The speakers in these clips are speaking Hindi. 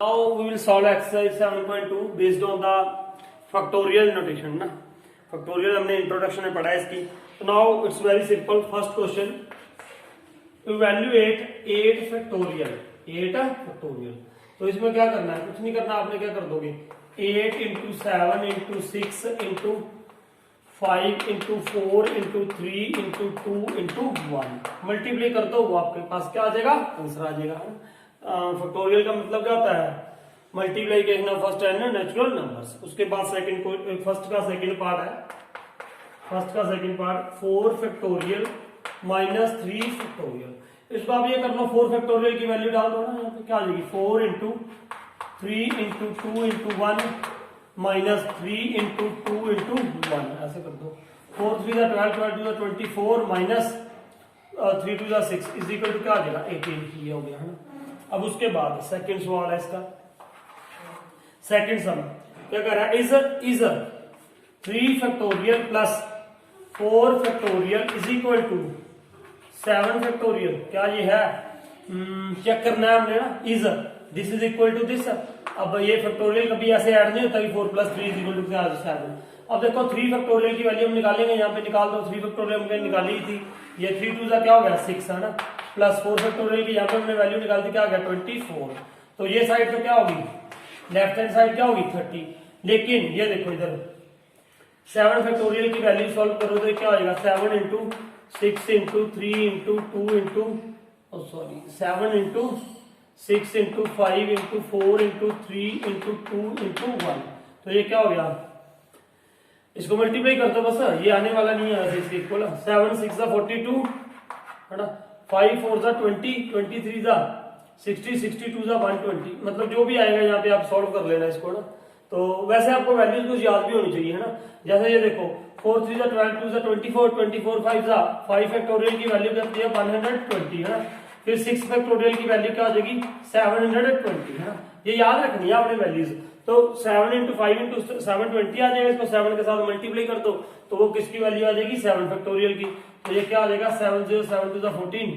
Now we will solve exercise 7.2 based on the factorial notation ना factorial हमने introduction में पढ़ा है इसकी. So now it's very simple. First question, evaluate 8 factorial. 8 factorial. तो इसमें क्या करना है? कुछ नहीं करना, आपने क्या कर दोगे 8 into 7 into 6 into 5 into 4 into 3 into 2 into 1 multiply कर दो, वो आपके पास क्या आ जाएगा? आंसर आ जाएगा. फैक्टोरियल का मतलब क्या होता है? Multiplication of first and natural numbers. उसके बाद सेकंड को फर्स्ट का सेकंड पार्ट है. फर्स्ट का second part 4 factorial minus 3 factorial. इसको आप ये कर लो, 4 फैक्टोरियल की वैल्यू डाल दो ना, यहाँ पे क्या आ जाएगी 4 into 3 into 2 into 1 minus 3 into 2 into 1 ऐसे कर दो. 4 3 12 12 24 माइनस 3 2 6 इज इक्वल टू क्या आ जाएगा 18. ये हो गया है ना. अब उसके बाद सेकंड सवाल है इसका. सेकंड सम क्या कर रहा है? Is 3 factorial plus 4 factorial is equal to 7 factorial. क्या ये है? चेक करना है हमने ना. Is this is equal to दिस. अब ये फैक्टोरियल कभी ऐसे ऐड नहीं होता कि 4 प्लस 3 इज इक्वल टू 7. अब देखो 3 फैक्टोरियल की वैल्यू हम निकालेंगे, यहाँ पे निकाल दो. 3 फैक्टोरियल हमने निकाली थी, ये 3 2 क्या हो गया 6 है ना, प्लस 4 फैक्टोरियल की यहाँ पे हमने वैल्यू निकाल दी, क्या आ गया 24. तो ये साइड तो क्या होगी, लेफ्ट हैंड साइड क्या होगी 30. लेकिन ये देखो इधर 7 फैक्टोरियल की वैल्यू सॉल्व करो तो क्या हो जाएगा 7 into 6 into 3 into 2 into 7 into 6 into 5 into 4 into 3 into 2 into 1. तो ये क्या हो गया, इसको मल्टीप्लाई कर दो बस, ये आने वाला नहीं है इसके इक्वल. 7 6 42 है ना, 5 4 20 23 60 62 120. मतलब जो भी आएगा यहाँ पे आप सॉल्व कर लेना इसको ना. तो वैसे आपको वैल्यूज कुछ याद भी होनी चाहिए है ना. जैसे ये देखो 4 3 12 2 24 24 5 फैक्टोरियल की वैल्यू क्या है 120 है ना. फिर 6 फैक्टोरियल की वैल्यू क्या आ जाएगी 720 है ना. ये याद रखनी है आपने वैल्यूज. तो 7 इंटू 5 इंटू 720 आ जाएगा. इसको 7 के साथ मल्टीप्लाई कर दो तो वो किसकी वैल्यू आ जाएगी 7 फैक्टोरियल की. तो ये क्या आ जाएगा 7 0 7 2 14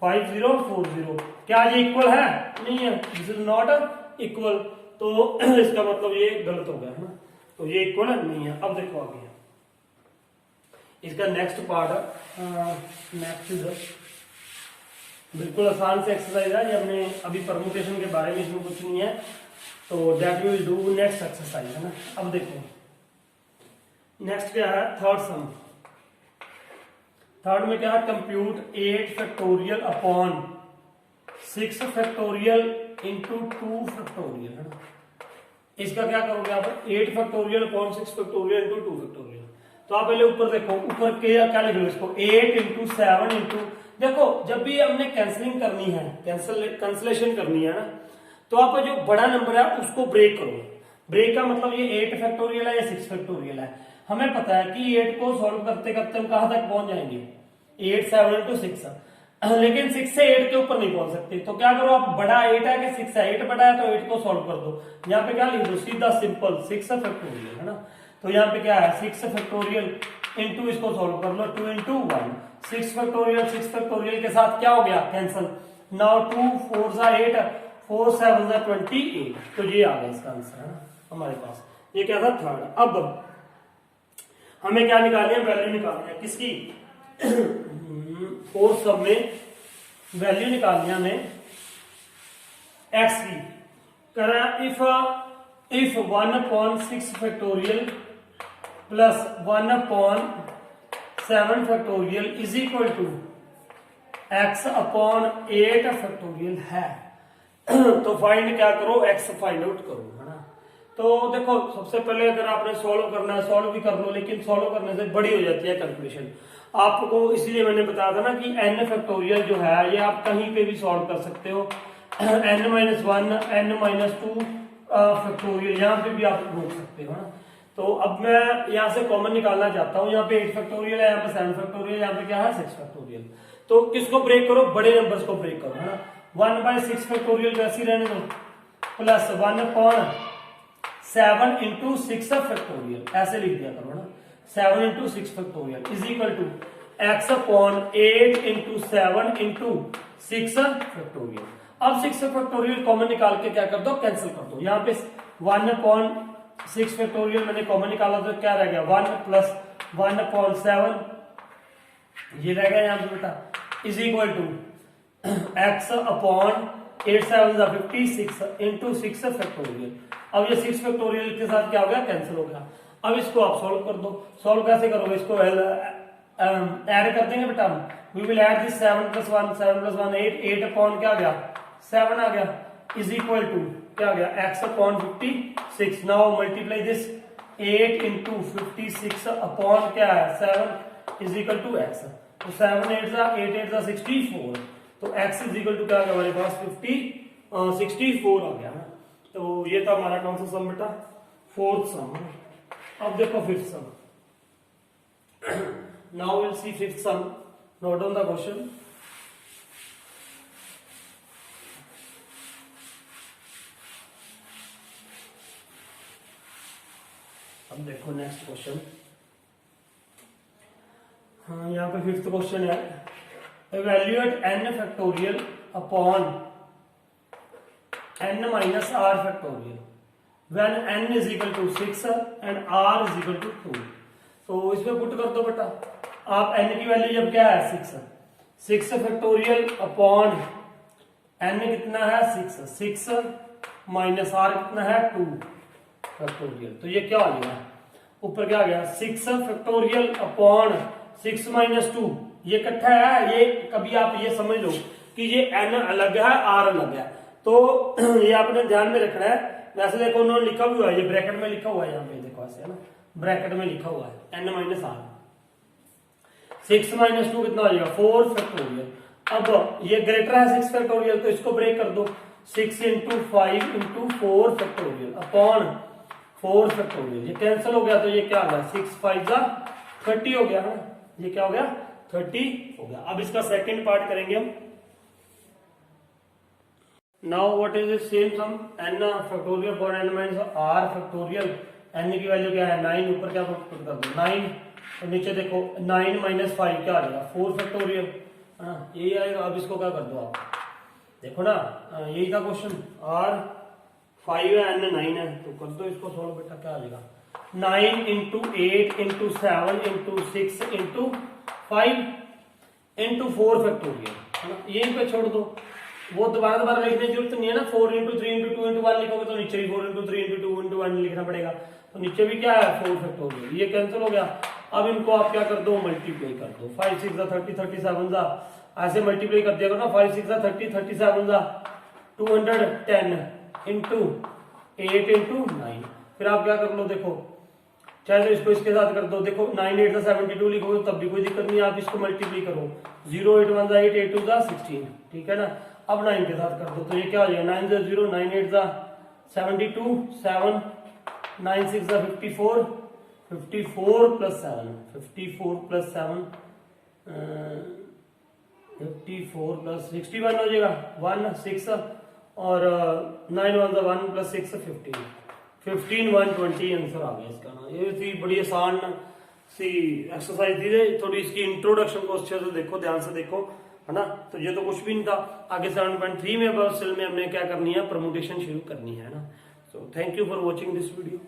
5040. क्या ये इक्वल है? नहीं है, दिस इज नॉट इक्वल. तो इसका मतलब ये गलत हो गया है ना. तो ये इक्वल नहीं है. अब देखो आगे इसका नेक्स्ट पार्ट नेक्स्ट बिल्कुल आसान से एक्सरसाइज है. ये हमने अभी परमुटेशन के बारे में, इसमें कुछ नहीं है. तो that we will do next exercise है ना. अब देखो नेक्स्ट क्या है, थर्ड सम. थर्ड में क्या है, compute 8 factorial upon 6 factorial into 2 factorial है ना. इसका क्या करोगे आप 8 factorial upon 6 factorial into 2 factorial. तो आप पहले ऊपर देखो, ऊपर क्या लिख लो इसको 8 इंटू 7 इंटू. देखो जब भी हमने कैंसलिंग करनी है, कैंसलेशन करनी है ना, तो आप जो बड़ा नंबर है उसको ब्रेक करो. ब्रेक का मतलब ये 8 फैक्टोरियल है या 6 फैक्टोरियल है. हमें पता है कि 8 को सॉल्व करते करते हम कहां तक पहुंच जाएंगे 8 7 इंटू 6. लेकिन 6 से 8 के ऊपर नहीं पहुंच सकते. तो क्या करो आप, बड़ा 8 है कि 6 है, 8 बड़ा है तो 8 को सॉल्व कर दो. यहाँ पे क्या लिख दो सीधा सिंपल 6 फैक्टोरियल है ना. तो यहाँ पे क्या है 6 फैक्टोरियल इंटू इसको सॉल्व कर लो 2 इंटू 1. 6 फैक्टोरियल के साथ क्या हो गया कैंसल. नाउ 2 4 8 4 7 28. तो ये आ गया इसका आंसर है ना हमारे पास. ये क्या था थर्ड. अब हमें क्या निकालनी है, वैल्यू निकालनी है किसकी 4 सब में वैल्यू निकालनी है हमें x की. करा if 1 upon 6 factorial plus 1 upon 7 factorial is equal to x upon 8 factorial है. तो फाइंड क्या करो, x फाइंड आउट करो है ना. तो देखो सबसे पहले अगर आपने सॉल्व करना है सॉल्व भी कर लो, लेकिन सॉल्व करने से बड़ी हो जाती है कैलकुलेशन आपको. इसलिए मैंने बताया था ना कि n फैक्टोरियल जो है ये आप कहीं पे भी सॉल्व कर सकते हो. n minus 1 n minus 2 factorial यहाँ पे भी आप रोक सकते हो ना. तो अब मैं यहाँ से कॉमन निकालना चाहता हूँ. यहाँ पे 8 फैक्टोरियल है, यहाँ पे 7 फैक्टोरियल, यहाँ पे क्या है 6 फैक्टोरियल. तो किसको ब्रेक करो, बड़े नंबर्स को ब्रेक करो है ना. 1/6 फैक्टोरियल वैसे ही रहने दो प्लस 1 अपॉन 7 इंटू 6 फैक्टोरियल ऐसे लिख दिया करो ना. 7 into 6 factorial is equal to x upon 8 into 7 into 6 factorial. अब 6 फैक्टोरियल कॉमन निकाल के क्या कर दो, कैंसिल कर दो। यहाँ पे 1/6 फैक्टोरियल मैंने कॉमन निकाला तो क्या रह गया 1 प्लस 1/7 ये रह गया यहाँ पे बेटा, is equal to x upon 8 7 56 into 6 factorial. अब ये 6 फैक्टोरियल के साथ क्या हो गया, कैंसिल हो गया। अब इसको आप सॉल्व कर दो। सॉल्व कैसे करोगे, इसको ऐड कर देंगे बेटा। We will add this 7 + 1 7 + 1 8 8 upon क्या आ गया 7 आ गया, इज इक्वल टू क्या आ गया x upon 56। Now multiply this 8 into 56 upon क्या है 7 इज इक्वल टू x। तो 7 8 8 64, तो x इज इक्वल टू क्या आ गया हमारे पास 64 आ गया ना। तो ये था हमारा कौन सा सम बेटा, फोर्थ सम। अब देखो fifth some. Now will C fifth some, note down the question. अब देखो नेक्स्ट क्वेश्चन। हाँ यहाँ पे फिफ्थ क्वेश्चन है, evaluate n factorial upon n minus r factorial when n is equal to 6 and r is equal to 2। तो इसमें पुट कर दो बेटा आप, n की वैल्यू जब क्या है 6 फैक्टोरियल अपॉन n कितना है 6 माइनस r कितना है 2 फैक्टोरियल। तो ये क्या आ गया, ऊपर क्या आ गया 6 फैक्टोरियल अपॉन 6 माइनस 2, ये इकट्ठा है। ये कभी आप ये समझ लो कि ये n अलग है r अलग है, तो ये आपने ध्यान में रखना है। वैसे देखो उन्होंने लिखा हुआ है, ये ब्रैकेट में लिखा हुआ है, यहाँ पे देखो ऐसे है ना, ब्रैकेट में लिखा हुआ है n माइनस r। 6 माइनस 2 कितना हो जाएगा 4 फैक्टोरियल। अब ये ग्रेटर है 6 फैक्टोरियल, तो इसको ब्रेक कर दो 6 into 5 into 4 factorial upon 4 factorial. ये कैंसिल हो गया, तो ये क्या आ गया 6 5 30 हो गया है, ये क्या हो गया 30 हो गया। अब इसका सेकंड पार्ट करेंगे हम। Now what is this same sum, n factorial upon n minus r factorial. n की वैल्यू क्या है 9, ऊपर क्या पुट कर दो 9, और नीचे देखो 9 माइनस 5 क्या आ जाएगा 4 फैक्टोरियल, यही आएगा। अब इसको क्या कर दो आप, देखो ना यही था क्वेश्चन, r 5 है n 9 है, तो कर दो इसको सॉल्व बेटा। क्या आ जाएगा 9 into 8 into 7 into 6 into 5 into 4 factorial, यहीं पे छोड़ दो। वो दोबारा लिखने की जरूरत नहीं है ना, 4 इंटू 3 इंटू 2 इंटू 1 लिखोगे तो नीचे भी 4 इंटू 3 इंटू 2 इंटू 1 लिखना पड़ेगा, तो नीचे भी क्या है 4 फैक्टोरियल, ये कैंसिल हो गया। अब इनको आप क्या कर दो मल्टीप्लाई कर दो, 5 6 30 37 ऐसे मल्टीप्लाई कर दिया करो ना, 5 6 30 37 210 इंटू 8 इंटू 9। फिर आप क्या कर लो, देखो चाहे तो इसको इसके साथ कर दो, देखो 9 8 72 लिखोगे तब भी कोई दिक्कत नहीं, आप इसको मल्टीप्लाई करो 0 8 1 8 8 2 16, ठीक है ना। अब 9 के साथ कर दो, तो ये क्या हो जाएगा 9 0 9 8 72 7 9 6 54 54 प्लस 7 54 प्लस 7 54 प्लस 61 हो जाएगा 1 6 और 9 1 1 प्लस 6 15 15 120 आंसर आ गया इसका ना। ये थी बड़ी आसान सी एक्सरसाइज थी, थोड़ी इसकी इंट्रोडक्शन को अच्छे से देखो, ध्यान से देखो, है ना। तो ये तो कुछ भी नहीं था। आगे 7.3 में बस में हमने क्या करनी है, परमुटेशन शुरू करनी है ना। So thank you for watching this video.